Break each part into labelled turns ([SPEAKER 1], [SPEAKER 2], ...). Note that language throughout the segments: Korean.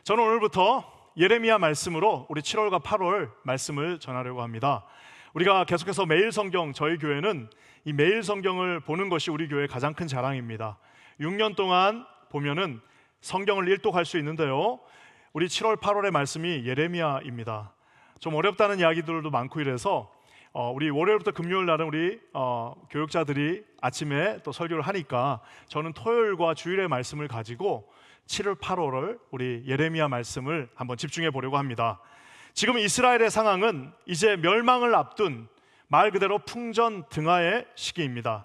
[SPEAKER 1] 저는 오늘부터 예레미야 말씀으로 우리 7월과 8월 말씀을 전하려고 합니다. 우리가 계속해서 매일 성경, 저희 교회는 이 매일 성경을 보는 것이 우리 교회의 가장 큰 자랑입니다. 6년 동안 보면은 성경을 일독할 수 있는데요, 우리 7월, 8월의 말씀이 예레미야입니다. 좀 어렵다는 이야기들도 많고 이래서 우리 월요일부터 금요일 날은 우리 교육자들이 아침에 또 설교를 하니까 저는 토요일과 주일의 말씀을 가지고 7월, 8월을 우리 예레미야 말씀을 한번 집중해 보려고 합니다. 지금 이스라엘의 상황은 이제 멸망을 앞둔 말 그대로 풍전등화의 시기입니다.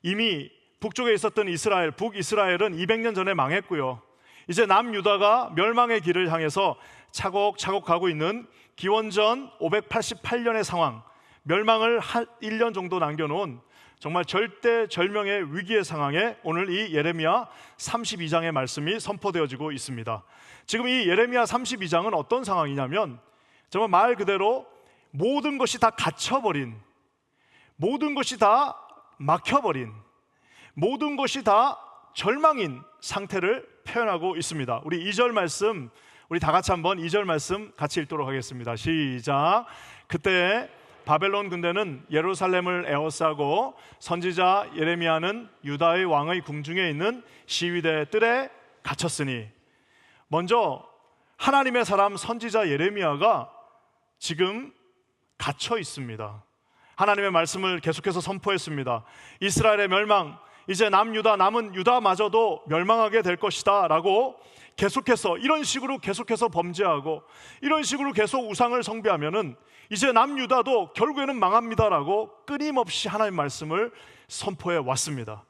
[SPEAKER 1] 이미 북쪽에 있었던 이스라엘, 북이스라엘은 200년 전에 망했고요, 이제 남유다가 멸망의 길을 향해서 차곡차곡 가고 있는 기원전 588년의 상황, 멸망을 1년 정도 남겨놓은 정말 절대절명의 위기의 상황에 오늘 이 예레미야 32장의 말씀이 선포되어지고 있습니다. 지금 이 예레미야 32장은 어떤 상황이냐면 정말 말 그대로 모든 것이 다 갇혀버린, 모든 것이 다 막혀버린, 모든 것이 다 절망인 상태를 표현하고 있습니다. 우리 2절 말씀, 우리 다 같이 한번 2절 말씀 같이 읽도록 하겠습니다. 시작. 그때 바벨론 군대는 예루살렘을 에워싸고 선지자 예레미야는 유다의 왕의 궁중에 있는 시위대 뜰에 갇혔으니, 먼저 하나님의 사람 선지자 예레미야가 지금 갇혀 있습니다. 하나님의 말씀을 계속해서 선포했습니다. 이스라엘의 멸망, 이제 남유다, 남은 유다마저도 멸망하게 될 것이다 라고 계속해서 이런 식으로 계속해서 범죄하고 이런 식으로 계속 우상을 숭배하면은 이제 남유다도 결국에는 망합니다라고 끊임없이 하나님의 말씀을 선포해 왔습니다.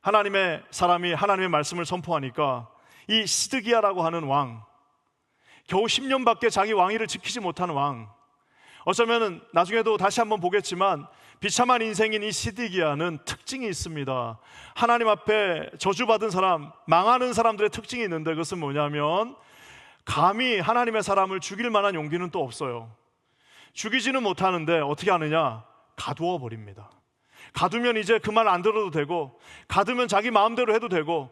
[SPEAKER 1] 하나님의 사람이 하나님의 말씀을 선포하니까 이 시드기야라고 하는 왕, 겨우 10년밖에 자기 왕위를 지키지 못한 왕, 어쩌면 나중에도 다시 한번 보겠지만 비참한 인생인 이 시드기야는 특징이 있습니다. 하나님 앞에 저주받은 사람, 망하는 사람들의 특징이 있는데 그것은 뭐냐면 감히 하나님의 사람을 죽일 만한 용기는 또 없어요. 죽이지는 못하는데 어떻게 하느냐? 가두어 버립니다. 가두면 이제 그 말 안 들어도 되고, 가두면 자기 마음대로 해도 되고,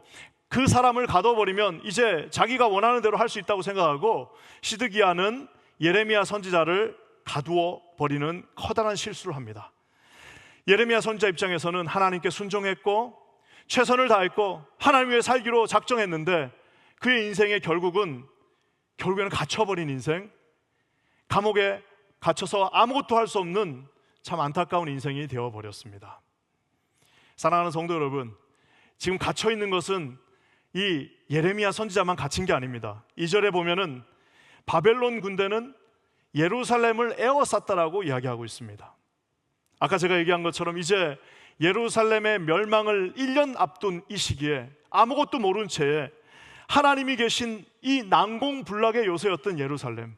[SPEAKER 1] 그 사람을 가둬버리면 이제 자기가 원하는 대로 할 수 있다고 생각하고 시드기야는 예레미야 선지자를 가두어 버리는 커다란 실수를 합니다. 예레미야 선지자 입장에서는 하나님께 순종했고 최선을 다했고 하나님 위해 살기로 작정했는데 그의 인생의 결국에는 갇혀버린 인생, 감옥에 갇혀서 아무것도 할 수 없는 참 안타까운 인생이 되어버렸습니다. 사랑하는 성도 여러분, 지금 갇혀있는 것은 이 예레미야 선지자만 갇힌 게 아닙니다. 2절에 보면은 바벨론 군대는 예루살렘을 에워쌌다라고 이야기하고 있습니다. 아까 제가 얘기한 것처럼 이제 예루살렘의 멸망을 1년 앞둔 이 시기에 아무것도 모른 채에 하나님이 계신 이 난공불락의 요새였던 예루살렘,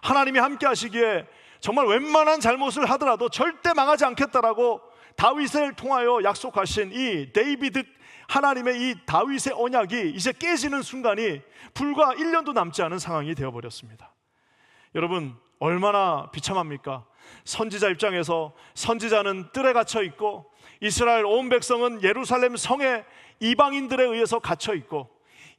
[SPEAKER 1] 하나님이 함께 하시기에 정말 웬만한 잘못을 하더라도 절대 망하지 않겠다라고 다윗을 통하여 약속하신 이 데이비드, 하나님의 이 다윗의 언약이 이제 깨지는 순간이 불과 1년도 남지 않은 상황이 되어버렸습니다. 여러분, 얼마나 비참합니까? 선지자 입장에서 선지자는 뜰에 갇혀 있고 이스라엘 온 백성은 예루살렘 성에 이방인들에 의해서 갇혀 있고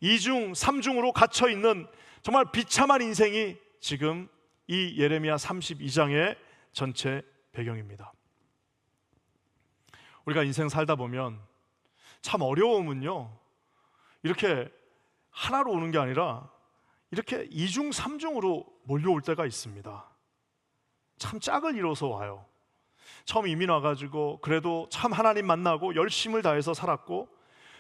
[SPEAKER 1] 2중 3중으로 갇혀 있는 정말 비참한 인생이 지금 이 예레미야 32장의 전체 배경입니다. 우리가 인생 살다 보면 참 어려움은요, 이렇게 하나로 오는 게 아니라 이렇게 2중 3중으로 몰려올 때가 있습니다. 참 짝을 이뤄서 와요. 처음 이민 와가지고 그래도 참 하나님 만나고 열심을 다해서 살았고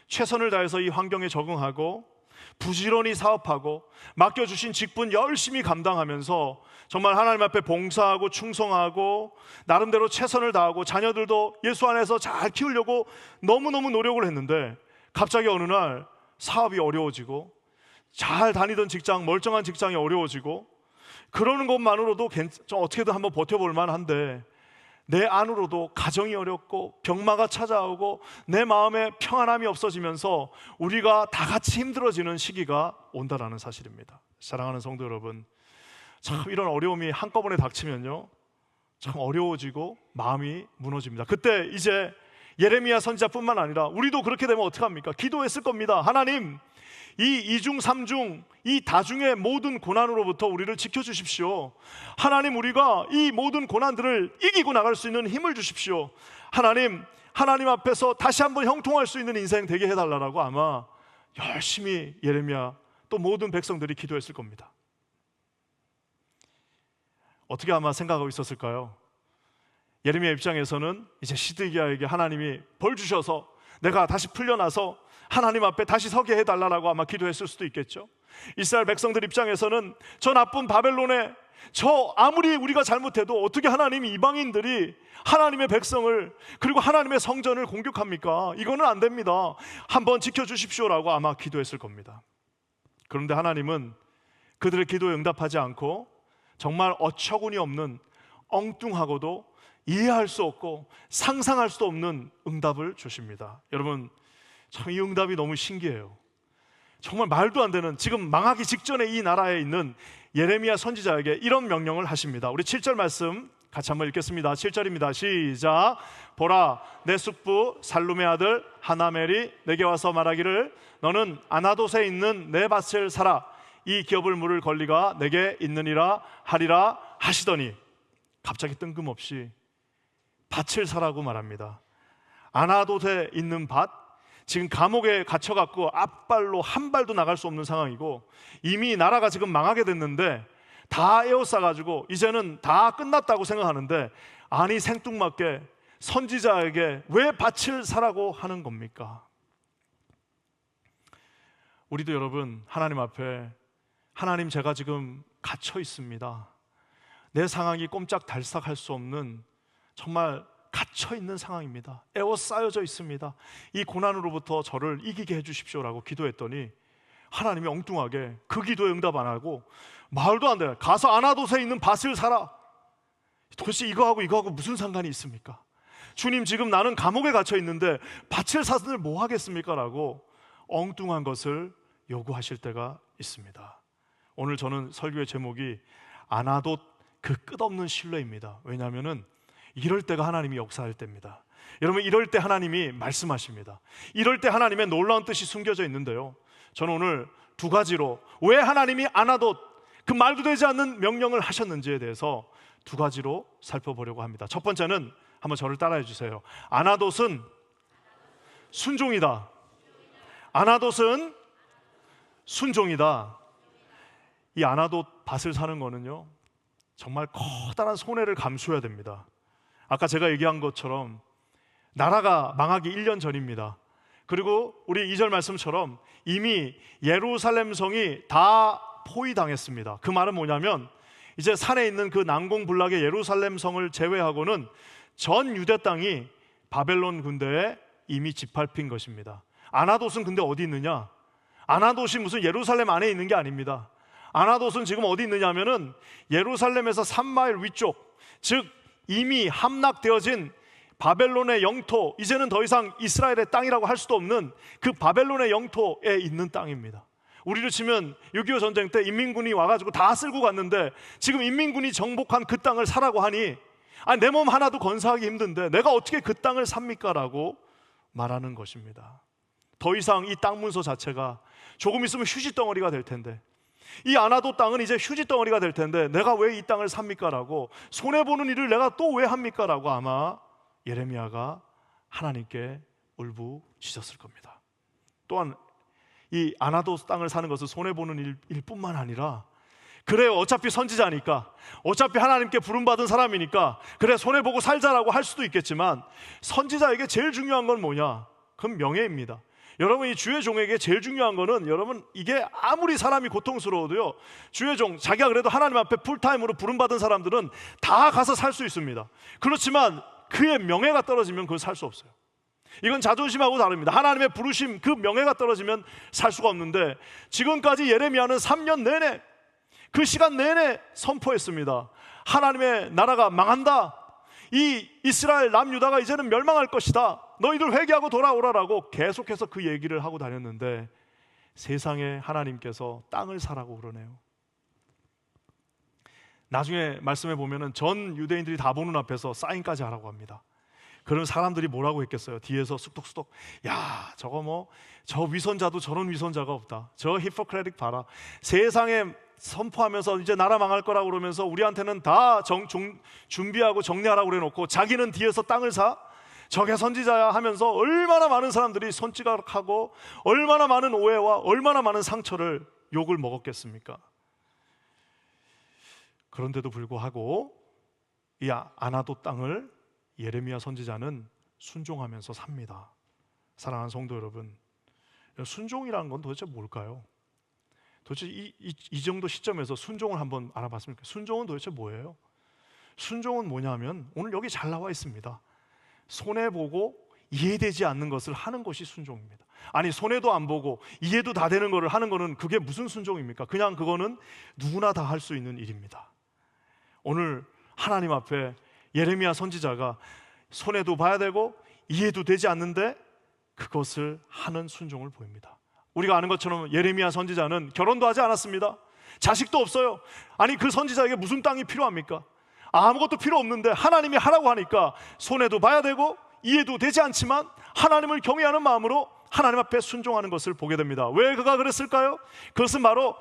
[SPEAKER 1] 최선을 다해서 이 환경에 적응하고 부지런히 사업하고 맡겨주신 직분 열심히 감당하면서 정말 하나님 앞에 봉사하고 충성하고 나름대로 최선을 다하고 자녀들도 예수 안에서 잘 키우려고 너무너무 노력을 했는데 갑자기 어느 날 사업이 어려워지고 잘 다니던 직장, 멀쩡한 직장이 어려워지고 그러는 것만으로도 어떻게든 한번 버텨볼 만한데 내 안으로도 가정이 어렵고 병마가 찾아오고 내 마음에 평안함이 없어지면서 우리가 다 같이 힘들어지는 시기가 온다라는 사실입니다. 사랑하는 성도 여러분, 참 이런 어려움이 한꺼번에 닥치면요 참 어려워지고 마음이 무너집니다. 그때 이제 예레미야 선지자뿐만 아니라 우리도 그렇게 되면 어떡합니까? 기도했을 겁니다. 하나님, 이 이중 삼중 이 다중의 모든 고난으로부터 우리를 지켜주십시오. 하나님, 우리가 이 모든 고난들을 이기고 나갈 수 있는 힘을 주십시오. 하나님 앞에서 다시 한번 형통할 수 있는 인생 되게 해달라고 아마 열심히 예레미야 또 모든 백성들이 기도했을 겁니다. 어떻게 아마 생각하고 있었을까요? 예레미야 입장에서는 이제 시드기야에게 하나님이 벌 주셔서 내가 다시 풀려나서 하나님 앞에 다시 서게 해달라고 아마 기도했을 수도 있겠죠. 이스라엘 백성들 입장에서는 저 나쁜 바벨론에 아무리 우리가 잘못해도 어떻게 하나님이 이방인들이 하나님의 백성을 그리고 하나님의 성전을 공격합니까? 이거는 안 됩니다. 한번 지켜주십시오라고 아마 기도했을 겁니다. 그런데 하나님은 그들의 기도에 응답하지 않고 정말 어처구니 없는 엉뚱하고도 이해할 수 없고 상상할 수도 없는 응답을 주십니다. 여러분, 참 이 응답이 너무 신기해요. 정말 말도 안 되는, 지금 망하기 직전에 이 나라에 있는 예레미야 선지자에게 이런 명령을 하십니다. 우리 7절 말씀 같이 한번 읽겠습니다. 7절입니다. 시작. 보라, 내 숙부 살룸의 아들 하나멜이 내게 와서 말하기를 너는 아나돗에 있는 내 밭을 사라. 이 기업을 물을 권리가 내게 있느니라 하리라 하시더니, 갑자기 뜬금없이 밭을 사라고 말합니다. 아나돗에 있는 밭, 지금 감옥에 갇혀갖고 앞발로 한 발도 나갈 수 없는 상황이고 이미 나라가 지금 망하게 됐는데 다 에워싸가지고 이제는 다 끝났다고 생각하는데, 아니 생뚱맞게 선지자에게 왜 밭을 사라고 하는 겁니까? 우리도 여러분, 하나님 앞에 하나님, 제가 지금 갇혀 있습니다. 내 상황이 꼼짝달싹할 수 없는 정말 갇혀 있는 상황입니다. 에워싸여져 있습니다. 이 고난으로부터 저를 이기게 해주십시오라고 기도했더니 하나님이 엉뚱하게 그 기도에 응답 안 하고, 말도 안 돼, 가서 아나돗에 있는 밭을 사라. 도대체 이거하고 무슨 상관이 있습니까? 주님, 지금 나는 감옥에 갇혀 있는데 밭을 사서 뭐 하겠습니까? 라고 엉뚱한 것을 요구하실 때가 있습니다. 오늘 저는 설교의 제목이 아나돗 그 끝없는 신뢰입니다. 왜냐하면 이럴 때가 하나님이 역사할 때입니다. 여러분, 이럴 때 하나님이 말씀하십니다. 이럴 때 하나님의 놀라운 뜻이 숨겨져 있는데요, 저는 오늘 두 가지로 왜 하나님이 아나돗, 그 말도 되지 않는 명령을 하셨는지에 대해서 두 가지로 살펴보려고 합니다. 첫 번째는, 한번 저를 따라해 주세요. 아나돗은 순종이다. 아나돗은 순종이다. 이 아나돗 밭을 사는 거는요, 정말 커다란 손해를 감수해야 됩니다. 아까 제가 얘기한 것처럼 나라가 망하기 1년 전입니다. 그리고 우리 2절 말씀처럼 이미 예루살렘 성이 다 포위당했습니다. 그 말은 뭐냐면 이제 산에 있는 그 난공불락의 예루살렘 성을 제외하고는 전 유대 땅이 바벨론 군대에 이미 짓밟힌 것입니다. 아나돗은 근데 어디 있느냐? 아나돗이 무슨 예루살렘 안에 있는 게 아닙니다. 아나돗은 지금 어디 있느냐 하면은 예루살렘에서 3마일 위쪽, 즉 이미 함락되어진 바벨론의 영토, 이제는 더 이상 이스라엘의 땅이라고 할 수도 없는 그 바벨론의 영토에 있는 땅입니다. 우리로 치면 6.25 전쟁 때 인민군이 와가지고 다 쓸고 갔는데 지금 인민군이 정복한 그 땅을 사라고 하니, 내 몸 하나도 건사하기 힘든데 내가 어떻게 그 땅을 삽니까? 라고 말하는 것입니다. 더 이상 이 땅 문서 자체가 조금 있으면 휴지덩어리가 될 텐데, 이 아나돗 땅은 이제 휴지덩어리가 될 텐데 내가 왜 이 땅을 삽니까? 라고, 손해보는 일을 내가 또 왜 합니까? 라고 아마 예레미야가 하나님께 울부짖었을 겁니다. 또한 이 아나돗 땅을 사는 것은 손해보는 일뿐만 아니라, 그래요, 어차피 선지자니까, 어차피 하나님께 부름받은 사람이니까 그래 손해보고 살자라고 할 수도 있겠지만, 선지자에게 제일 중요한 건 뭐냐? 그건 명예입니다. 여러분, 이 주의 종에게 제일 중요한 거는, 여러분, 이게 아무리 사람이 고통스러워도요, 주의 종, 자기가 그래도 하나님 앞에 풀타임으로 부름받은 사람들은 다 가서 살 수 있습니다. 그렇지만 그의 명예가 떨어지면 그걸 살 수 없어요. 이건 자존심하고 다릅니다. 하나님의 부르심, 그 명예가 떨어지면 살 수가 없는데, 지금까지 예레미야는 3년 내내, 그 시간 내내 선포했습니다. 하나님의 나라가 망한다. 이 이스라엘 남유다가 이제는 멸망할 것이다. 너희들 회개하고 돌아오라라고 계속해서 그 얘기를 하고 다녔는데, 세상에 하나님께서 땅을 사라고 그러네요. 나중에 말씀해 보면은 전 유대인들이 다 보는 앞에서 사인까지 하라고 합니다. 그런 사람들이 뭐라고 했겠어요? 뒤에서 쑥덕쑥덕, 야 저거 뭐 저 위선자도 저런 위선자가 없다, 저 히포크레틱 봐라, 세상에 선포하면서 이제 나라 망할 거라고 그러면서 우리한테는 다 준비하고 정리하라고 그래놓고 자기는 뒤에서 땅을 사? 저게 선지자야 하면서 얼마나 많은 사람들이 손찌각하고 얼마나 많은 오해와 얼마나 많은 상처를, 욕을 먹었겠습니까? 그런데도 불구하고 이 아나도 땅을 예레미야 선지자는 순종하면서 삽니다. 사랑하는 성도 여러분, 순종이라는 건 도대체 뭘까요? 도대체 이 정도 시점에서 순종을 한번 알아봤으면 좋겠어요. 순종은 도대체 뭐예요? 순종은 뭐냐면 오늘 여기 잘 나와 있습니다. 손해보고 이해되지 않는 것을 하는 것이 순종입니다. 아니 손해도 안 보고 이해도 다 되는 것을 하는 것은 그게 무슨 순종입니까? 그냥 그거는 누구나 다 할 수 있는 일입니다. 오늘 하나님 앞에 예레미야 선지자가 손해도 봐야 되고 이해도 되지 않는데 그것을 하는 순종을 보입니다. 우리가 아는 것처럼 예레미야 선지자는 결혼도 하지 않았습니다. 자식도 없어요. 아니 그 선지자에게 무슨 땅이 필요합니까? 아무것도 필요 없는데 하나님이 하라고 하니까 손해도 봐야 되고 이해도 되지 않지만 하나님을 경외하는 마음으로 하나님 앞에 순종하는 것을 보게 됩니다. 왜 그가 그랬을까요? 그것은 바로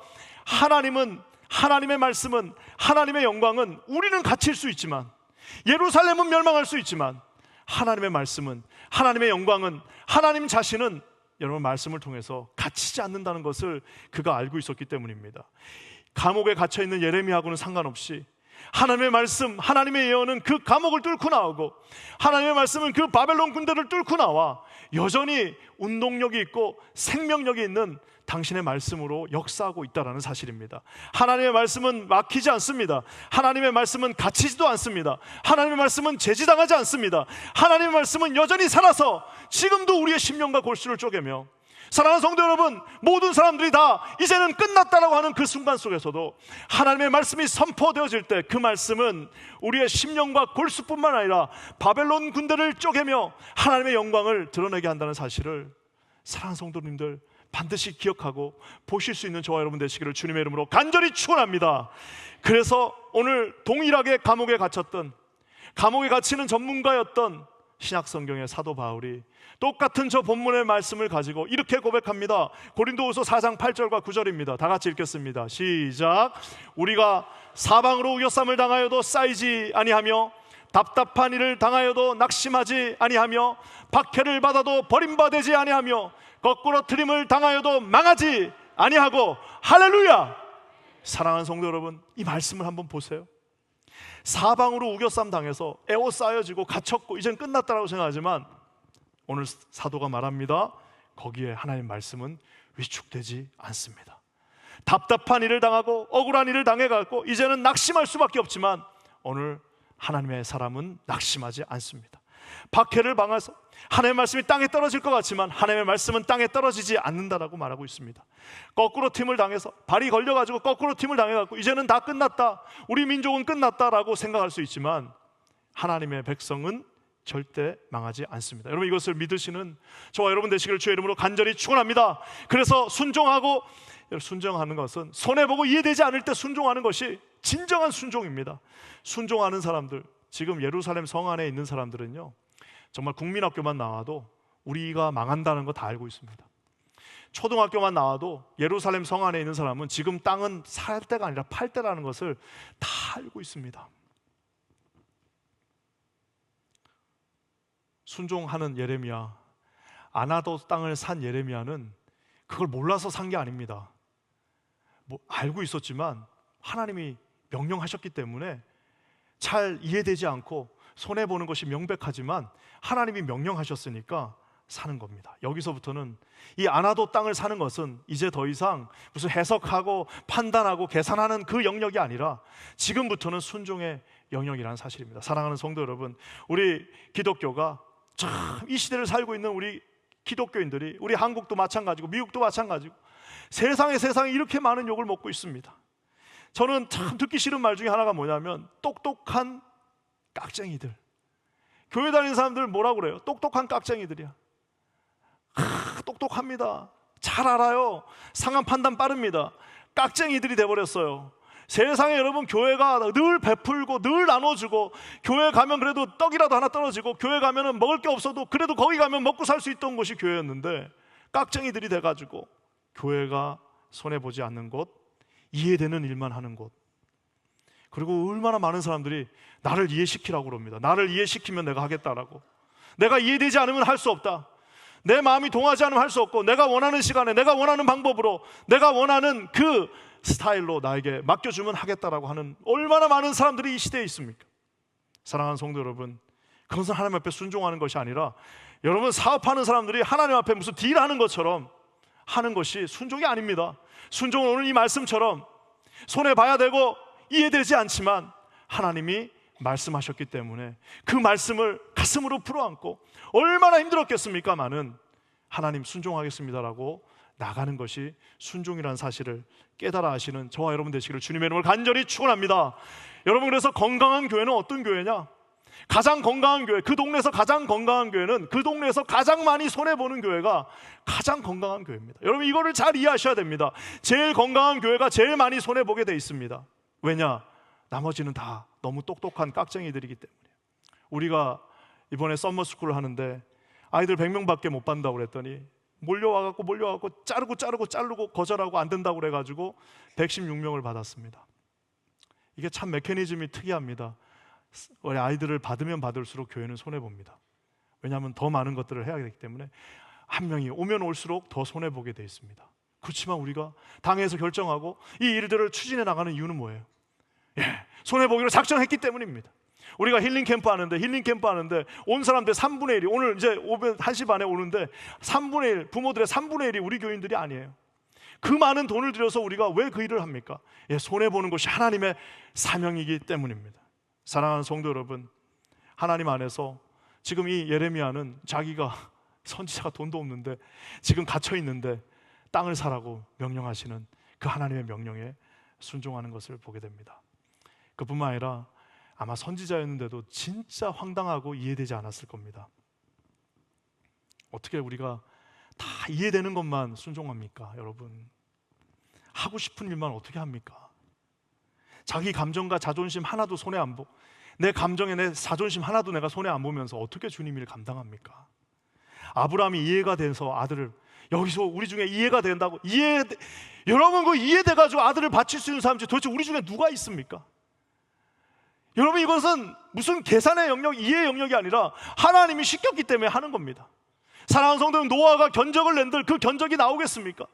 [SPEAKER 1] 하나님의 말씀은, 하나님의 영광은 우리는 갇힐 수 있지만, 예루살렘은 멸망할 수 있지만, 하나님의 말씀은, 하나님의 영광은, 하나님 자신은 여러분 말씀을 통해서 갇히지 않는다는 것을 그가 알고 있었기 때문입니다. 감옥에 갇혀있는 예레미야하고는 상관없이 하나님의 말씀, 하나님의 예언은 그 감옥을 뚫고 나오고, 하나님의 말씀은 그 바벨론 군대를 뚫고 나와 여전히 운동력이 있고 생명력이 있는 당신의 말씀으로 역사하고 있다는 사실입니다. 하나님의 말씀은 막히지 않습니다. 하나님의 말씀은 갇히지도 않습니다. 하나님의 말씀은 제지당하지 않습니다. 하나님의 말씀은 여전히 살아서 지금도 우리의 심령과 골수를 쪼개며, 사랑하는 성도 여러분, 모든 사람들이 다 이제는 끝났다라고 하는 그 순간 속에서도 하나님의 말씀이 선포되어질 때 그 말씀은 우리의 심령과 골수뿐만 아니라 바벨론 군대를 쪼개며 하나님의 영광을 드러내게 한다는 사실을 사랑하는 성도님들 반드시 기억하고 보실 수 있는 저와 여러분 되시기를 주님의 이름으로 간절히 축원합니다. 그래서 오늘 동일하게 감옥에 갇혔던, 감옥에 갇히는 전문가였던 신약성경의 사도 바울이 똑같은 저 본문의 말씀을 가지고 이렇게 고백합니다. 고린도후서 4장 8절과 9절입니다. 다 같이 읽겠습니다. 시작. 우리가 사방으로 우겨쌈을 당하여도 쌓이지 아니하며 답답한 일을 당하여도 낙심하지 아니하며 박해를 받아도 버림받지 아니하며 거꾸로 트림을 당하여도 망하지 아니하고, 할렐루야! 사랑하는 성도 여러분, 이 말씀을 한번 보세요. 사방으로 우겨쌈 당해서 에워싸여지고 갇혔고 이젠 끝났다라고 생각하지만 오늘 사도가 말합니다. 거기에 하나님 말씀은 위축되지 않습니다. 답답한 일을 당하고 억울한 일을 당해갖고 이제는 낙심할 수밖에 없지만 오늘 하나님의 사람은 낙심하지 않습니다. 박해를 당해서 하나님의 말씀이 땅에 떨어질 것 같지만 하나님의 말씀은 땅에 떨어지지 않는다라고 말하고 있습니다. 거꾸로 팀을 당해서 발이 걸려가지고 거꾸로 팀을 당해갖고 이제는 다 끝났다, 우리 민족은 끝났다라고 생각할 수 있지만 하나님의 백성은 절대 망하지 않습니다. 여러분 이것을 믿으시는 저와 여러분 되시기를 주의 이름으로 간절히 축원합니다. 그래서 순종하는 것은 손해보고 이해되지 않을 때 순종하는 것이 진정한 순종입니다. 순종하는 사람들, 지금 예루살렘 성 안에 있는 사람들은요 정말 국민학교만 나와도 우리가 망한다는 거 다 알고 있습니다. 초등학교만 나와도 예루살렘 성 안에 있는 사람은 지금 땅은 살 때가 아니라 팔 때라는 것을 다 알고 있습니다. 순종하는 예레미야, 아나도 땅을 산 예레미야는 그걸 몰라서 산 게 아닙니다. 알고 있었지만 하나님이 명령하셨기 때문에 잘 이해되지 않고 손해보는 것이 명백하지만 하나님이 명령하셨으니까 사는 겁니다. 여기서부터는 이 아나도 땅을 사는 것은 이제 더 이상 무슨 해석하고 판단하고 계산하는 그 영역이 아니라 지금부터는 순종의 영역이라는 사실입니다. 사랑하는 성도 여러분, 우리 기독교가 참 이 시대를 살고 있는 우리 기독교인들이, 우리 한국도 마찬가지고 미국도 마찬가지고 세상에 이렇게 많은 욕을 먹고 있습니다. 저는 참 듣기 싫은 말 중에 하나가 뭐냐면 똑똑한 깍쟁이들. 교회 다니는 사람들 뭐라고 그래요? 똑똑한 깍쟁이들이야. 똑똑합니다. 잘 알아요. 상황 판단 빠릅니다. 깍쟁이들이 돼버렸어요. 세상에 여러분 교회가 늘 베풀고 늘 나눠주고, 교회 가면 그래도 떡이라도 하나 떨어지고, 교회 가면은 먹을 게 없어도 그래도 거기 가면 먹고 살 수 있던 곳이 교회였는데, 깍쟁이들이 돼가지고 교회가 손해보지 않는 곳, 이해되는 일만 하는 곳, 그리고 얼마나 많은 사람들이 나를 이해시키라고 그럽니다. 나를 이해시키면 내가 하겠다라고. 내가 이해되지 않으면 할 수 없다, 내 마음이 동하지 않으면 할 수 없고, 내가 원하는 시간에 내가 원하는 방법으로 내가 원하는 그 스타일로 나에게 맡겨주면 하겠다라고 하는 얼마나 많은 사람들이 이 시대에 있습니까? 사랑하는 성도 여러분, 그것은 하나님 앞에 순종하는 것이 아니라, 여러분 사업하는 사람들이 하나님 앞에 무슨 딜하는 것처럼 하는 것이 순종이 아닙니다. 순종은 오늘 이 말씀처럼 손해봐야 되고 이해되지 않지만 하나님이 말씀하셨기 때문에 그 말씀을 가슴으로 풀어안고, 얼마나 힘들었겠습니까마는 하나님 순종하겠습니다라고 나가는 것이 순종이라는 사실을 깨달아 하시는 저와 여러분 되시기를 주님의 이름으로 간절히 축원합니다. 여러분, 그래서 건강한 교회는 어떤 교회냐? 가장 건강한 교회, 그 동네에서 가장 건강한 교회는 그 동네에서 가장 많이 손해보는 교회가 가장 건강한 교회입니다. 여러분, 이거를 잘 이해하셔야 됩니다. 제일 건강한 교회가 제일 많이 손해보게 돼 있습니다. 왜냐? 나머지는 다 너무 똑똑한 깍쟁이들이기 때문에. 우리가 이번에 썸머스쿨을 하는데 아이들 100명밖에 못 받는다고 그랬더니 몰려와갖고 자르고 거절하고 안 된다고 그래가지고 116명을 받았습니다. 이게 참 메커니즘이 특이합니다. 아이들을 받으면 받을수록 교회는 손해봅니다. 왜냐하면 더 많은 것들을 해야 되기 때문에 한 명이 오면 올수록 더 손해보게 돼 있습니다. 그렇지만 우리가 당에서 결정하고 이 일들을 추진해 나가는 이유는 뭐예요? 손해보기로 작정했기 때문입니다. 우리가 힐링 캠프 하는데 온 사람들 3분의 1이, 오늘 이제 1시 반에 오는데 3분의 1, 부모들의 3분의 1이 우리 교인들이 아니에요. 그 많은 돈을 들여서 우리가 왜 그 일을 합니까? 손해보는 것이 하나님의 사명이기 때문입니다. 사랑하는 성도 여러분, 하나님 안에서 지금 이 예레미야는 자기가 선지자가 돈도 없는데 지금 갇혀 있는데 땅을 사라고 명령하시는 그 하나님의 명령에 순종하는 것을 보게 됩니다. 그뿐만 아니라 아마 선지자였는데도 진짜 황당하고 이해되지 않았을 겁니다. 어떻게 우리가 다 이해되는 것만 순종합니까? 여러분, 하고 싶은 일만 어떻게 합니까? 자기 감정과 자존심 하나도 손해 안 보고, 내 감정에 내 자존심 하나도 내가 손해 안 보면서 어떻게 주님 일 감당합니까? 아브라함이 이해가 돼서 아들을, 여기서 우리 중에 이해가 된다고, 여러분 그 이해돼가지고 아들을 바칠 수 있는 사람 도대체 우리 중에 누가 있습니까? 여러분, 이것은 무슨 계산의 영역, 이해의 영역이 아니라 하나님이 시켰기 때문에 하는 겁니다. 사랑하는 성도는 노아가 견적을 낸들 그 견적이 나오겠습니까?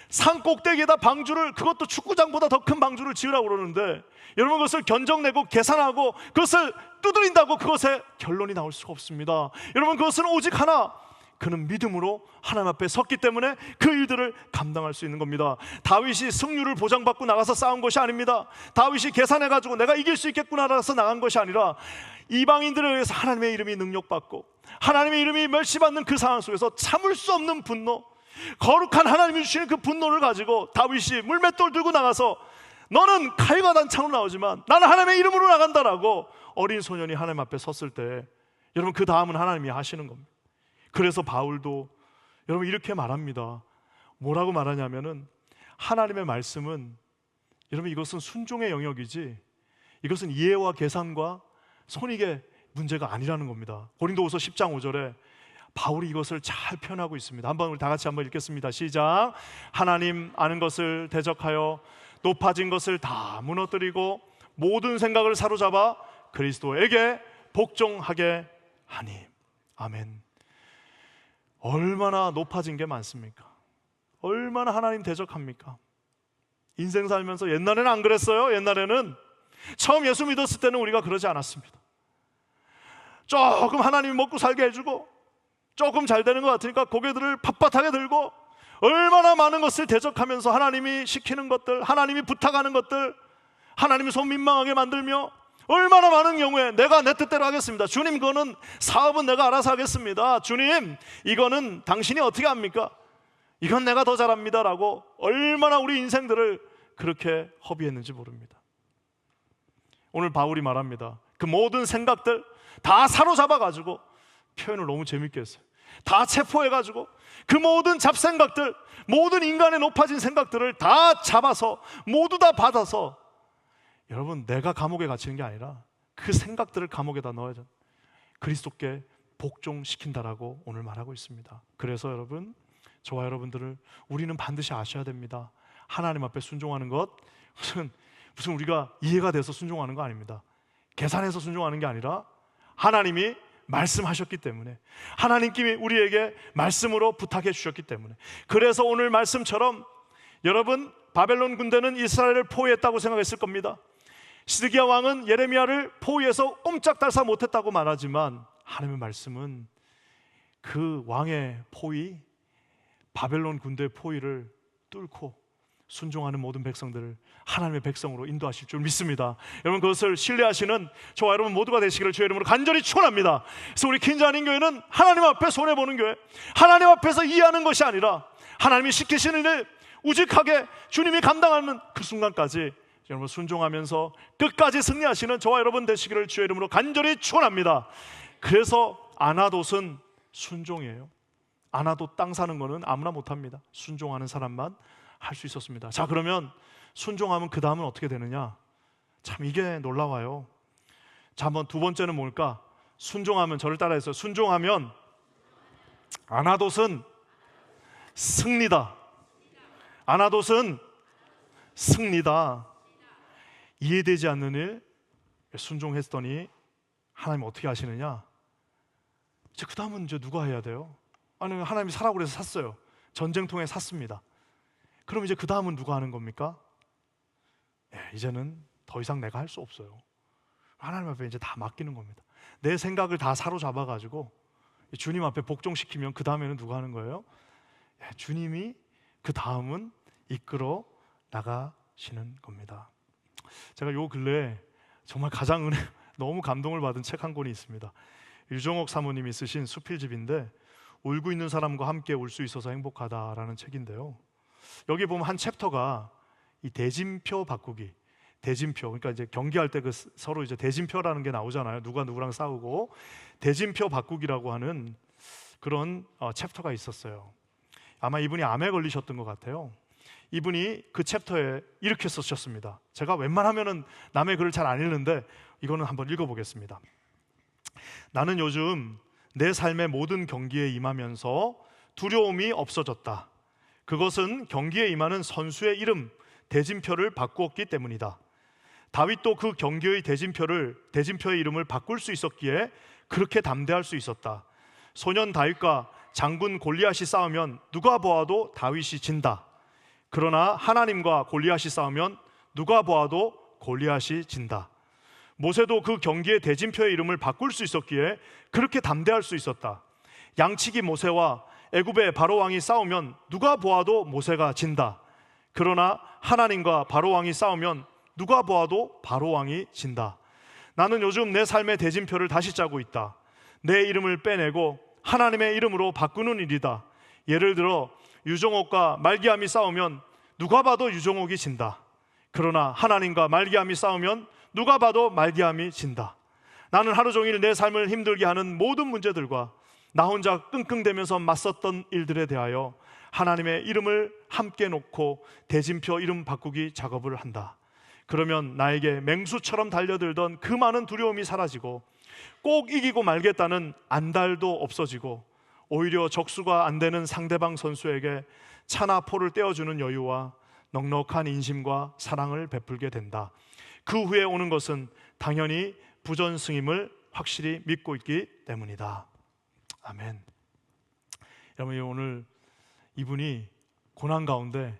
[SPEAKER 1] 산 꼭대기에다 방주를, 그것도 축구장보다 더 큰 방주를 지으라고 그러는데, 여러분 그것을 견적 내고 계산하고 그것을 두드린다고 그것에 결론이 나올 수가 없습니다. 여러분, 그것은 오직 하나, 그는 믿음으로 하나님 앞에 섰기 때문에 그 일들을 감당할 수 있는 겁니다. 다윗이 승률을 보장받고 나가서 싸운 것이 아닙니다. 다윗이 계산해가지고 내가 이길 수 있겠구나라서 나간 것이 아니라 이방인들에 의해서 하나님의 이름이 능력받고 하나님의 이름이 멸시받는 그 상황 속에서 참을 수 없는 분노, 거룩한 하나님이 주시는 그 분노를 가지고 다윗이 물맷돌 들고 나가서 너는 칼과 단창으로 나오지만 나는 하나님의 이름으로 나간다라고 어린 소년이 하나님 앞에 섰을 때, 여러분 그 다음은 하나님이 하시는 겁니다. 그래서 바울도 여러분 이렇게 말합니다. 뭐라고 말하냐면은, 하나님의 말씀은 여러분 이것은 순종의 영역이지 이것은 이해와 계산과 손익의 문제가 아니라는 겁니다. 고린도후서 10장 5절에 바울이 이것을 잘 표현하고 있습니다. 한번 우리 다 같이 한번 읽겠습니다. 시작. 하나님 아는 것을 대적하여 높아진 것을 다 무너뜨리고 모든 생각을 사로잡아 그리스도에게 복종하게 하니. 아멘. 얼마나 높아진 게 많습니까? 얼마나 하나님 대적합니까? 인생 살면서 옛날에는 안 그랬어요. 옛날에는 처음 예수 믿었을 때는 우리가 그러지 않았습니다. 조금 하나님이 먹고 살게 해주고 조금 잘 되는 것 같으니까 고개들을 빳빳하게 들고 얼마나 많은 것을 대적하면서 하나님이 시키는 것들, 하나님이 부탁하는 것들, 하나님이 손 민망하게 만들며 얼마나 많은 경우에 내가 내 뜻대로 하겠습니다. 주님, 그거는 사업은 내가 알아서 하겠습니다. 주님, 이거는 당신이 어떻게 합니까? 이건 내가 더 잘합니다 라고 얼마나 우리 인생들을 그렇게 허비했는지 모릅니다. 오늘 바울이 말합니다. 그 모든 생각들 다 사로잡아가지고, 표현을 너무 재밌게 했어요. 다 체포해가지고 그 모든 잡생각들, 모든 인간의 높아진 생각들을 다 잡아서 모두 다 받아서 여러분, 내가 감옥에 갇히는 게 아니라 그 생각들을 감옥에다 넣어야죠. 그리스도께 복종시킨다라고 오늘 말하고 있습니다. 그래서 여러분, 저와 여러분들을 우리는 반드시 아셔야 됩니다. 하나님 앞에 순종하는 것 무슨 우리가 이해가 돼서 순종하는 거 아닙니다. 계산해서 순종하는 게 아니라 하나님이 말씀하셨기 때문에, 하나님께 우리에게 말씀으로 부탁해 주셨기 때문에. 그래서 오늘 말씀처럼 여러분, 바벨론 군대는 이스라엘을 포위했다고 생각했을 겁니다. 시드기야 왕은 예레미야를 포위해서 꼼짝달싹 못했다고 말하지만 하나님의 말씀은 그 왕의 포위, 바벨론 군대의 포위를 뚫고 순종하는 모든 백성들을 하나님의 백성으로 인도하실 줄 믿습니다. 여러분, 그것을 신뢰하시는 저와 여러분 모두가 되시기를 주의 이름으로 간절히 축원합니다. 그래서 우리 킨자님 교회는 하나님 앞에 손해보는 교회, 하나님 앞에서 이해하는 것이 아니라 하나님이 시키시는 일 우직하게 주님이 감당하는 그 순간까지 여러분 순종하면서 끝까지 승리하시는 저와 여러분 되시기를 주의 이름으로 간절히 축원합니다. 그래서 아나돗은 순종이에요. 아나돗 땅 사는 거는 아무나 못합니다. 순종하는 사람만 할 수 있었습니다. 자, 그러면 순종하면 그 다음은 어떻게 되느냐? 참 이게 놀라워요. 자, 한번 두 번째는 뭘까? 순종하면, 저를 따라해서 순종하면 아나돗은 승리다. 아나돗은 승리다. 이해되지 않는 일 순종했더니 하나님 어떻게 하시느냐? 이제 그 다음은 이제 누가 해야 돼요? 아니, 하나님이 사라고 그래서 샀어요. 전쟁통에 샀습니다. 그럼 이제 그 다음은 누가 하는 겁니까? 이제는 더 이상 내가 할 수 없어요. 하나님 앞에 이제 다 맡기는 겁니다. 내 생각을 다 사로잡아가지고 주님 앞에 복종시키면 그 다음에는 누가 하는 거예요? 주님이 그 다음은 이끌어 나가시는 겁니다. 제가 요 근래에 정말 가장 너무 감동을 받은 책 한 권이 있습니다. 유정옥 사모님이 쓰신 수필집인데, 울고 있는 사람과 함께 울 수 있어서 행복하다라는 책인데요, 여기 보면 한 챕터가 이 대진표 바꾸기, 대진표, 그러니까 이제 경기할 때 그 서로 이제 대진표라는 게 나오잖아요. 누가 누구랑 싸우고 대진표 바꾸기라고 하는 그런 챕터가 있었어요. 아마 이분이 암에 걸리셨던 것 같아요. 이분이 그 챕터에 이렇게 쓰셨습니다. 제가 웬만하면은 남의 글을 잘 안 읽는데 이거는 한번 읽어보겠습니다. 나는 요즘 내 삶의 모든 경기에 임하면서 두려움이 없어졌다. 그것은 경기에 임하는 선수의 이름 대진표를 바꾸었기 때문이다. 다윗도 그 경기의 대진표의 이름을 바꿀 수 있었기에 그렇게 담대할 수 있었다. 소년 다윗과 장군 골리앗이 싸우면 누가 보아도 다윗이 진다. 그러나 하나님과 골리앗이 싸우면 누가 보아도 골리앗이 진다. 모세도 그 경기의 대진표의 이름을 바꿀 수 있었기에 그렇게 담대할 수 있었다. 양치기 모세와 애굽의 바로왕이 싸우면 누가 보아도 모세가 진다. 그러나 하나님과 바로왕이 싸우면 누가 보아도 바로왕이 진다. 나는 요즘 내 삶의 대진표를 다시 짜고 있다. 내 이름을 빼내고 하나님의 이름으로 바꾸는 일이다. 예를 들어 유종옥과 말기암이 싸우면 누가 봐도 유종옥이 진다. 그러나 하나님과 말기암이 싸우면 누가 봐도 말기암이 진다. 나는 하루 종일 내 삶을 힘들게 하는 모든 문제들과 나 혼자 끙끙대면서 맞섰던 일들에 대하여 하나님의 이름을 함께 놓고 대진표 이름 바꾸기 작업을 한다. 그러면 나에게 맹수처럼 달려들던 그 많은 두려움이 사라지고 꼭 이기고 말겠다는 안달도 없어지고 오히려 적수가 안 되는 상대방 선수에게 차나 포를 떼어주는 여유와 넉넉한 인심과 사랑을 베풀게 된다. 그 후에 오는 것은 당연히 부전승임을 확실히 믿고 있기 때문이다. 아멘. 여러분, 오늘 이분이 고난 가운데,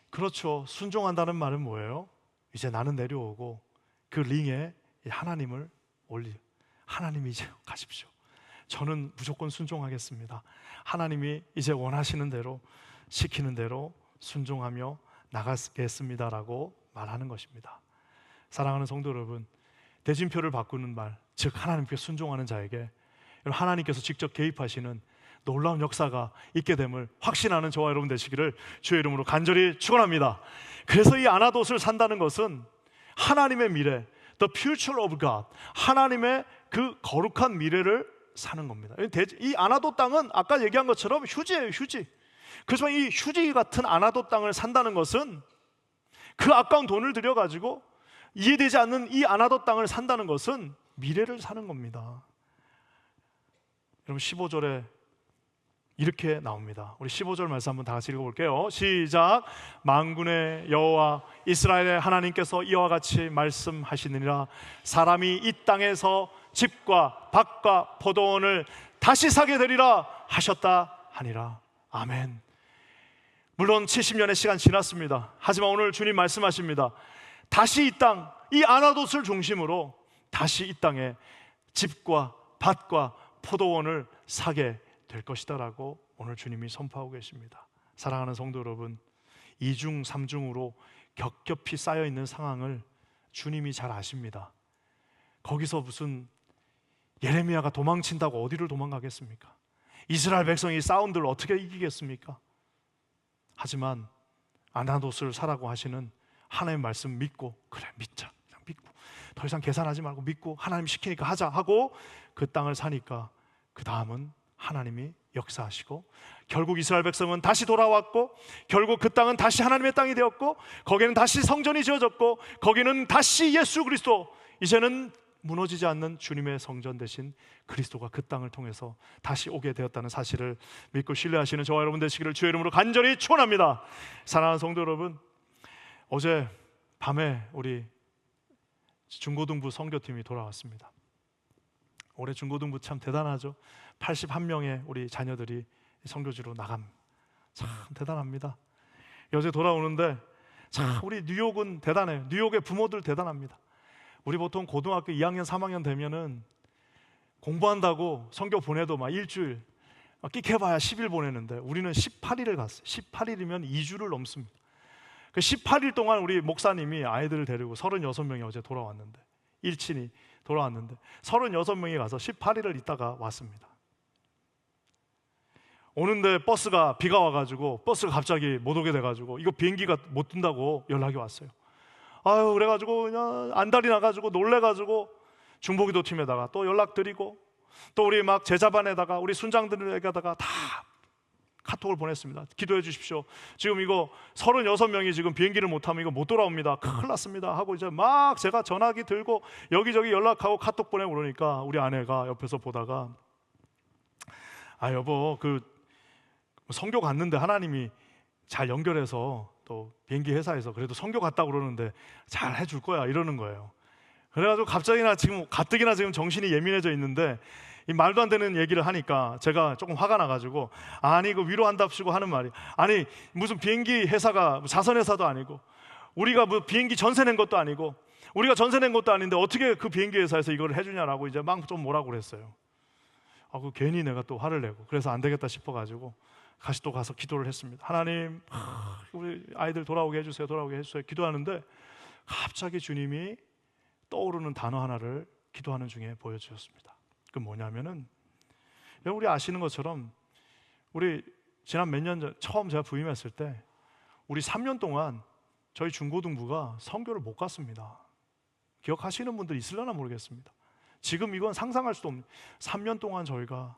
[SPEAKER 1] 그렇죠, 순종한다는 말은 뭐예요? 이제 나는 내려오고 그 링에 하나님을 하나님이 이제 가십시오. 저는 무조건 순종하겠습니다. 하나님이 이제 원하시는 대로, 시키는 대로 순종하며 나가겠습니다라고 말하는 것입니다. 사랑하는 성도 여러분, 대진표를 바꾸는 말, 즉 하나님께 순종하는 자에게 하나님께서 직접 개입하시는 놀라운 역사가 있게 됨을 확신하는 저와 여러분 되시기를 주의 이름으로 간절히 축원합니다. 그래서 이 아나돗을 산다는 것은 하나님의 미래, the future of God, 하나님의 그 거룩한 미래를 사는 겁니다. 이 아나돗 땅은 아까 얘기한 것처럼 휴지예요, 휴지. 그래서 이 휴지 같은 아나돗 땅을 산다는 것은 그 아까운 돈을 들여가지고 이해되지 않는 이 아나도 땅을 산다는 것은 미래를 사는 겁니다. 여러분 15절에 이렇게 나옵니다. 우리 15절 말씀 한번 다 같이 읽어볼게요. 시작. 만군의 여호와 이스라엘의 하나님께서 이와 같이 말씀하시느니라. 사람이 이 땅에서 집과 밭과 포도원을 다시 사게 되리라 하셨다 하니라. 아멘. 물론 70년의 시간 지났습니다. 하지만 오늘 주님 말씀하십니다. 다시 이 땅, 이 아나돗을 중심으로 다시 이 땅에 집과 밭과 포도원을 사게 될 것이다 라고 오늘 주님이 선포하고 계십니다. 사랑하는 성도 여러분, 2중 3중으로 겹겹이 쌓여있는 상황을 주님이 잘 아십니다. 거기서 무슨 예레미야가 도망친다고 어디를 도망가겠습니까? 이스라엘 백성이 사운드를 어떻게 이기겠습니까? 하지만 아나돗을 사라고 하시는 하나님의 말씀 믿고, 그래 믿자, 그냥 믿고 더 이상 계산하지 말고 믿고 하나님 시키니까 하자 하고 그 땅을 사니까 그 다음은 하나님이 역사하시고 결국 이스라엘 백성은 다시 돌아왔고 결국 그 땅은 다시 하나님의 땅이 되었고 거기는 다시 성전이 지어졌고 거기는 다시 예수 그리스도, 이제는 무너지지 않는 주님의 성전 되신 그리스도가 그 땅을 통해서 다시 오게 되었다는 사실을 믿고 신뢰하시는 저와 여러분 되시기를 주의 이름으로 간절히 축원합니다. 사랑하는 성도 여러분, 어제 밤에 우리 중고등부 선교팀이 돌아왔습니다. 올해 중고등부 참 대단하죠. 81명의 우리 자녀들이 선교지로 나감. 참 대단합니다. 어제 돌아오는데 참 우리 뉴욕은 대단해요. 뉴욕의 부모들 대단합니다. 우리 보통 고등학교 2학년 3학년 되면은 공부한다고 선교 보내도 막 일주일 끽해봐야 10일 보내는데 우리는 18일을 갔어요. 18일이면 2주를 넘습니다. 그 18일 동안 우리 목사님이 아이들을 데리고 36명이 어제 돌아왔는데, 일친이 돌아왔는데 36명이 가서 18일을 있다가 왔습니다. 오는데 버스가 비가 와가지고 버스가 갑자기 못 오게 돼가지고 이거 비행기가 못 뜬다고 연락이 왔어요. 아유, 그래가지고 그냥 안달이 나가지고 놀래가지고 중보기도 팀에다가 또 연락드리고 또 우리 막 제자반에다가 우리 순장들에게다가 다 카톡을 보냈습니다. 기도해 주십시오. 지금 이거 36명이 지금 비행기를 못하면 이거 못 돌아옵니다. 큰일 났습니다 하고 이제 막 제가 전화기 들고 여기저기 연락하고 카톡 보내고 그러니까 우리 아내가 옆에서 보다가 아 여보, 그 선교 갔는데 하나님이 잘 연결해서 또 비행기 회사에서 그래도 선교 갔다고 그러는데 잘 해줄 거야 이러는 거예요. 그래가지고 갑자기나 지금 가뜩이나 지금 정신이 예민해져 있는데 이 말도 안 되는 얘기를 하니까 제가 조금 화가 나가지고 아니 그 위로한답시고 하는 말이, 아니 무슨 비행기 회사가 자선 회사도 아니고 우리가 뭐 비행기 전세 낸 것도 아니고 우리가 전세 낸 것도 아닌데 어떻게 그 비행기 회사에서 이걸 해주냐라고 이제 막 좀 뭐라고 그랬어요. 그 괜히 내가 또 화를 내고 그래서 안 되겠다 싶어가지고 다시 또 가서 기도를 했습니다. 하나님, 우리 아이들 돌아오게 해주세요, 돌아오게 해주세요 기도하는데 갑자기 주님이 떠오르는 단어 하나를 기도하는 중에 보여주셨습니다. 그 뭐냐면은 우리 아시는 것처럼 우리 지난 몇 년 전 처음 제가 부임했을 때 우리 3년 동안 저희 중고등부가 선교를 못 갔습니다. 기억하시는 분들 있으려나 모르겠습니다. 지금 이건 상상할 수도 없는 3년 동안 저희가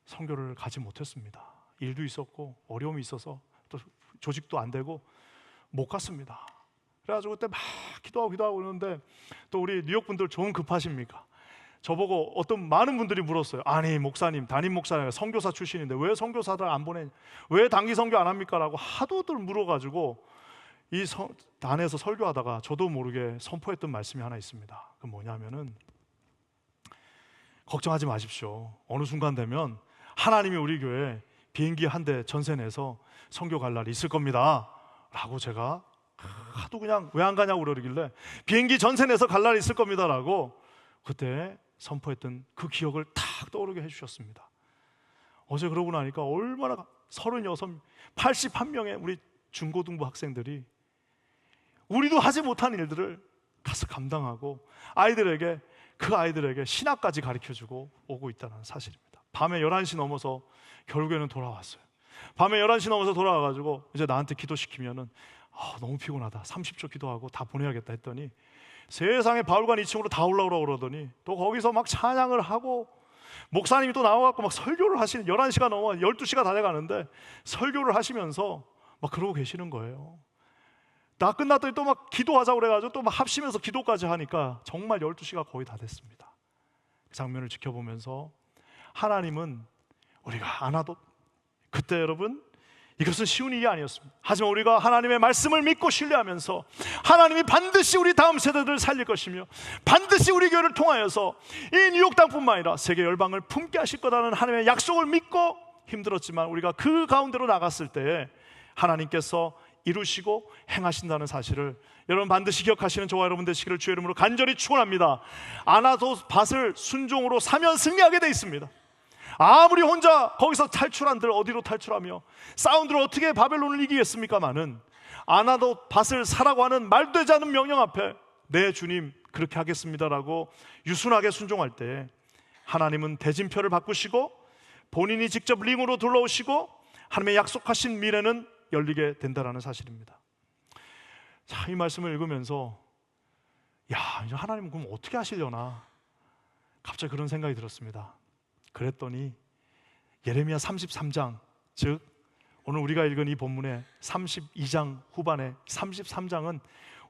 [SPEAKER 1] 선교를 가지 못했습니다. 일도 있었고 어려움이 있어서 또 조직도 안 되고 못 갔습니다. 그래가지고 그때 막 기도하고 그러는데 또 우리 뉴욕 분들 좀 급하십니까? 저보고 어떤 많은 분들이 물었어요. 아니 목사님, 담임 목사님 선교사 출신인데 왜 선교사들 안 보내냐, 왜 단기 선교 안 합니까? 라고 하도들 물어가지고 이 단에서 설교하다가 저도 모르게 선포했던 말씀이 하나 있습니다. 그 뭐냐면은 걱정하지 마십시오. 어느 순간 되면 하나님이 우리 교회 비행기 한 대 전세 내서 선교 갈 날이 있을 겁니다 라고 제가 하도 그냥 왜 안 가냐고 그러길래 비행기 전세 내서 갈 날이 있을 겁니다 라고 그때 선포했던 그 기억을 탁 떠오르게 해주셨습니다. 어제 그러고 나니까 얼마나 81명의 우리 중고등부 학생들이 우리도 하지 못한 일들을 가서 감당하고 그 아이들에게 신학까지 가르쳐주고 오고 있다는 사실입니다. 밤에 11시 넘어서 결국에는 돌아왔어요. 밤에 11시 넘어서 돌아와가지고 이제 나한테 기도시키면은 너무 피곤하다 30초 기도하고 다 보내야겠다 했더니 세상에 바울관 2층으로 다 올라오라고 그러더니 또 거기서 막 찬양을 하고 목사님이 또 나와갖고 막 설교를 하시는 11시가 넘어 12시가 다 돼가는데 설교를 하시면서 막 그러고 계시는 거예요. 다 끝났더니 또 막 기도하자고 그래가지고 또 막 합심해서 기도까지 하니까 정말 12시가 거의 다 됐습니다. 그 장면을 지켜보면서 하나님은 우리가 안 와도, 그때 여러분 이것은 쉬운 일이 아니었습니다. 하지만 우리가 하나님의 말씀을 믿고 신뢰하면서 하나님이 반드시 우리 다음 세대들을 살릴 것이며 반드시 우리 교회를 통하여서 이 뉴욕 땅뿐만 아니라 세계 열방을 품게 하실 거라는 하나님의 약속을 믿고 힘들었지만 우리가 그 가운데로 나갔을 때 하나님께서 이루시고 행하신다는 사실을 여러분 반드시 기억하시는 저와 여러분 되시기를 주의 이름으로 간절히 축원합니다. 아나도밭을 순종으로 사면 승리하게 돼 있습니다. 아무리 혼자 거기서 탈출한들 어디로 탈출하며 사운드로 어떻게 바벨론을 이기겠습니까마는 아나도밭을 사라고 하는 말도 되지 않는 명령 앞에 네 주님 그렇게 하겠습니다라고 유순하게 순종할 때 하나님은 대진표를 바꾸시고 본인이 직접 링으로 들러오시고 하나님의 약속하신 미래는 열리게 된다는 사실입니다. 자, 이 말씀을 읽으면서 이제 하나님은 그럼 어떻게 하시려나 갑자기 그런 생각이 들었습니다. 그랬더니 예레미야 33장, 즉 오늘 우리가 읽은 이 본문의 32장 후반의 33장은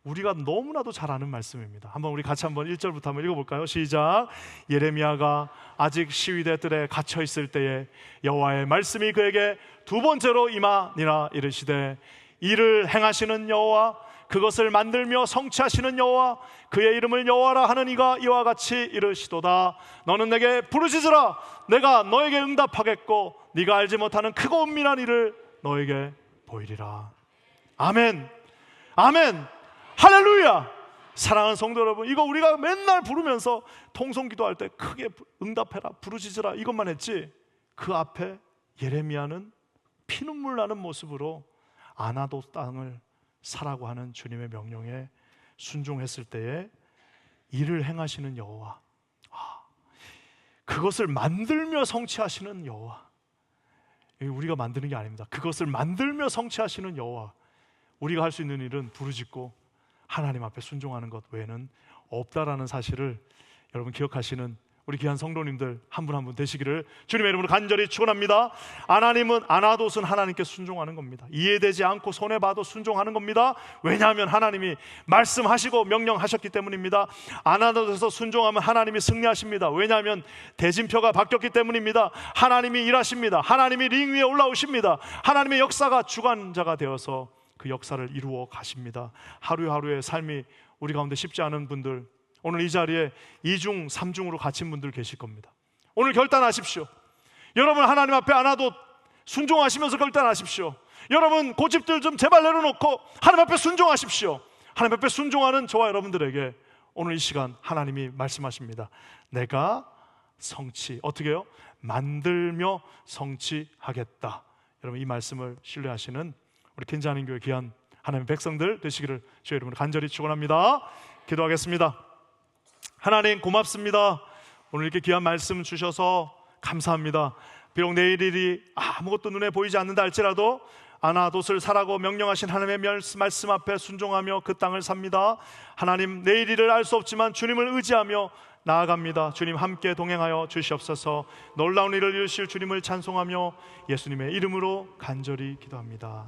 [SPEAKER 1] 우리가 너무나도 잘 아는 말씀입니다. 한번 우리 같이 한번 1절부터 한번 읽어볼까요? 시작. 예레미야가 아직 시위대 뜰에 갇혀 있을 때에 여호와의 말씀이 그에게 두 번째로 임하니라. 이르시되 이를 행하시는 여호와, 그것을 만들며 성취하시는 여호와, 그의 이름을 여호와라 하는 이가 이와 같이 이르시도다. 너는 내게 부르짖으라. 내가 너에게 응답하겠고 네가 알지 못하는 크고 은밀한 일을 너에게 보이리라. 아멘, 아멘, 할렐루야. 사랑하는 성도 여러분, 이거 우리가 맨날 부르면서 통성기도할 때 크게 응답해라, 부르짖으라 이것만 했지, 그 앞에 예레미야는 피눈물 나는 모습으로 아나도 땅을 사라고 하는 주님의 명령에 순종했을 때에 일을 행하시는 여호와, 그것을 만들며 성취하시는 여호와. 우리가 만드는 게 아닙니다. 그것을 만들며 성취하시는 여호와. 우리가 할 수 있는 일은 부르짖고 하나님 앞에 순종하는 것 외에는 없다라는 사실을 여러분 기억하시는 우리 귀한 성도님들 한 분 한 분 되시기를 주님의 이름으로 간절히 축원합니다. 아나님은 아나돗은 하나님께 순종하는 겁니다. 이해되지 않고 손해봐도 순종하는 겁니다. 왜냐하면 하나님이 말씀하시고 명령하셨기 때문입니다. 아나돗에서 순종하면 하나님이 승리하십니다. 왜냐하면 대진표가 바뀌었기 때문입니다. 하나님이 일하십니다. 하나님이 링 위에 올라오십니다. 하나님의 역사가 주관자가 되어서 그 역사를 이루어 가십니다. 하루하루의 삶이 우리 가운데 쉽지 않은 분들, 오늘 이 자리에 2중, 3중으로 갇힌 분들 계실 겁니다. 오늘 결단하십시오. 여러분 하나님 앞에 아나돗 순종하시면서 결단하십시오. 여러분 고집들 좀 제발 내려놓고 하나님 앞에 순종하십시오. 하나님 앞에 순종하는 저와 여러분들에게 오늘 이 시간 하나님이 말씀하십니다. 내가 어떻게 해요? 만들며 성취하겠다. 여러분 이 말씀을 신뢰하시는 우리 켄자하는 교회 귀한 하나님의 백성들 되시기를 주의 이름으로 간절히 축원합니다. 기도하겠습니다. 하나님 고맙습니다. 오늘 이렇게 귀한 말씀 주셔서 감사합니다. 비록 내일 일이 아무것도 눈에 보이지 않는다 할지라도 아나돗을 사라고 명령하신 하나님의 말씀 앞에 순종하며 그 땅을 삽니다. 하나님 내일 일을 알 수 없지만 주님을 의지하며 나아갑니다. 주님 함께 동행하여 주시옵소서. 놀라운 일을 이루실 주님을 찬송하며 예수님의 이름으로 간절히 기도합니다.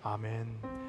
[SPEAKER 1] 아멘.